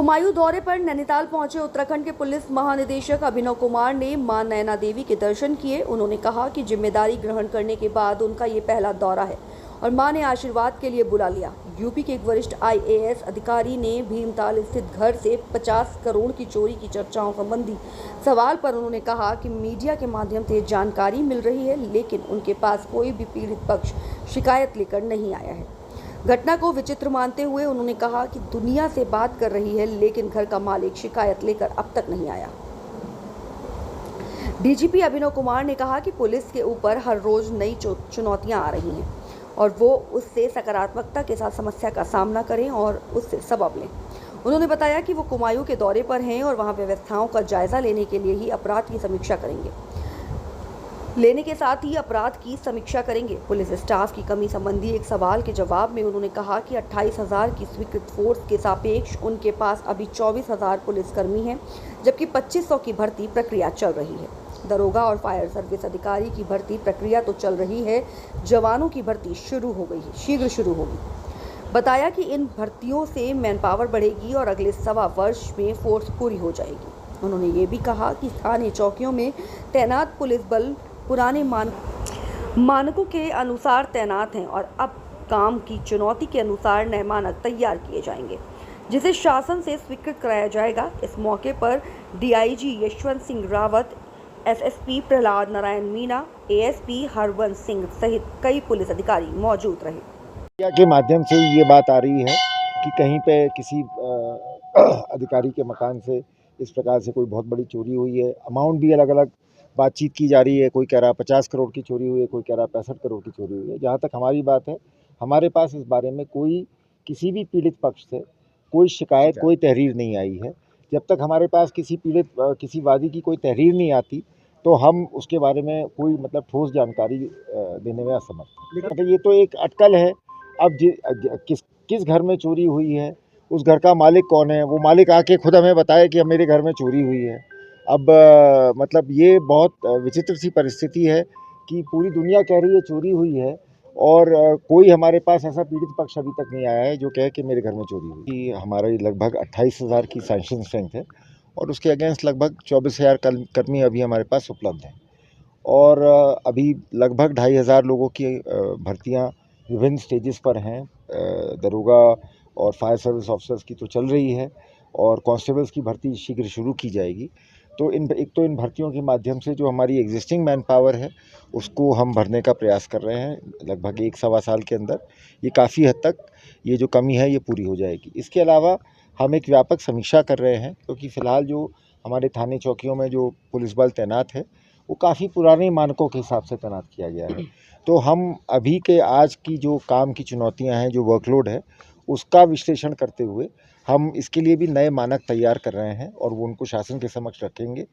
कुमायूं दौरे पर नैनीताल पहुंचे उत्तराखंड के पुलिस महानिदेशक अभिनव कुमार ने मां नैना देवी के दर्शन किए। उन्होंने कहा कि जिम्मेदारी ग्रहण करने के बाद उनका ये पहला दौरा है और मां ने आशीर्वाद के लिए बुला लिया। यूपी के एक वरिष्ठ IAS अधिकारी ने भीमताल स्थित घर से 50 करोड़ की चोरी की चर्चाओं संबंधी सवाल पर उन्होंने कहा कि मीडिया के माध्यम से जानकारी मिल रही है, लेकिन उनके पास कोई भी पीड़ित पक्ष शिकायत लेकर नहीं आया है। घटना को विचित्र मानते हुए उन्होंने कहा कि दुनिया से बात कर रही है, लेकिन घर का मालिक शिकायत लेकर अब तक नहीं आया। DGP अभिनव कुमार ने कहा कि पुलिस के ऊपर हर रोज नई चुनौतियां आ रही हैं और वो उससे सकारात्मकता के साथ समस्या का सामना करें और उससे सबक लें। उन्होंने बताया कि वो कुमायूं के दौरे पर हैं और वहां व्यवस्थाओं का जायजा लेने के लिए ही अपराध की समीक्षा करेंगे। पुलिस स्टाफ की कमी संबंधी एक सवाल के जवाब में उन्होंने कहा कि 28,000 की स्वीकृत फोर्स के सापेक्ष उनके पास अभी 24,000 पुलिसकर्मी हैं, जबकि 2,500 की भर्ती प्रक्रिया चल रही है। दरोगा और फायर सर्विस अधिकारी की भर्ती प्रक्रिया तो चल रही है, जवानों की भर्ती शुरू हो गई है, शीघ्र शुरू होगी। बताया कि इन भर्तियों से मैन पावर बढ़ेगी और अगले 1.25 वर्ष में फोर्स पूरी हो जाएगी। उन्होंने ये भी कहा कि स्थानीय चौकियों में तैनात पुलिस बल पुराने मानकों के अनुसार तैनात हैं और अब काम की चुनौती के अनुसार नए मानक तैयार किए जाएंगे, जिसे शासन से स्वीकृत कराया जाएगा। इस मौके पर DIG Yashwant Singh Rawat, SSP Prahlad Narayan Meena, ASP Harvansh Singh सहित कई पुलिस अधिकारी मौजूद रहे। मीडिया के माध्यम से ये बात आ रही है कि कहीं पे किसी अधिकारी के मकान से इस प्रकार से कोई बहुत बड़ी चोरी हुई है। अमाउंट भी अलग अलग बातचीत की जा रही है। कोई कह रहा 50 करोड़ की चोरी हुई है, कोई कह रहा 65 करोड़ की चोरी हुई है। जहाँ तक हमारी बात है, हमारे पास इस बारे में कोई किसी भी पीड़ित पक्ष से कोई शिकायत, कोई तहरीर नहीं आई है। जब तक हमारे पास किसी वादी की कोई तहरीर नहीं आती तो हम उसके बारे में कोई ठोस जानकारी देने में असमर्थ हैं। ये तो एक अटकल है। अब किस घर में चोरी हुई है, उस घर का मालिक कौन है, वो मालिक आके खुद हमें बताए कि मेरे घर में चोरी हुई है। अब ये बहुत विचित्र सी परिस्थिति है कि पूरी दुनिया कह रही है चोरी हुई है और कोई हमारे पास ऐसा पीड़ित पक्ष अभी तक नहीं आया है जो कहे कि मेरे घर में चोरी हुई। हमारी लगभग 28,000 की सैंक्शन स्ट्रेंथ है और उसके अगेंस्ट लगभग 24,000 कर्मी अभी हमारे पास उपलब्ध हैं और अभी लगभग 2,500 लोगों की भर्तियाँ विभिन्न स्टेजेस पर हैं। दरोगा और फायर सर्विस ऑफिसर्स की तो चल रही है और कांस्टेबल्स की भर्ती शीघ्र शुरू की जाएगी। तो इन भर्तियों के माध्यम से जो हमारी एग्जिस्टिंग मैन पावर है उसको हम भरने का प्रयास कर रहे हैं। लगभग 1-1.25 साल के अंदर ये काफ़ी हद तक ये जो कमी है ये पूरी हो जाएगी। इसके अलावा हम एक व्यापक समीक्षा कर रहे हैं क्योंकि फ़िलहाल जो हमारे थाने चौकियों में जो पुलिस बल तैनात है वो काफ़ी पुराने मानकों के हिसाब से तैनात किया गया है। तो हम अभी के आज की जो काम की चुनौतियां हैं, जो वर्कलोड है, उसका विश्लेषण करते हुए हम इसके लिए भी नए मानक तैयार कर रहे हैं और वो उनको शासन के समक्ष रखेंगे।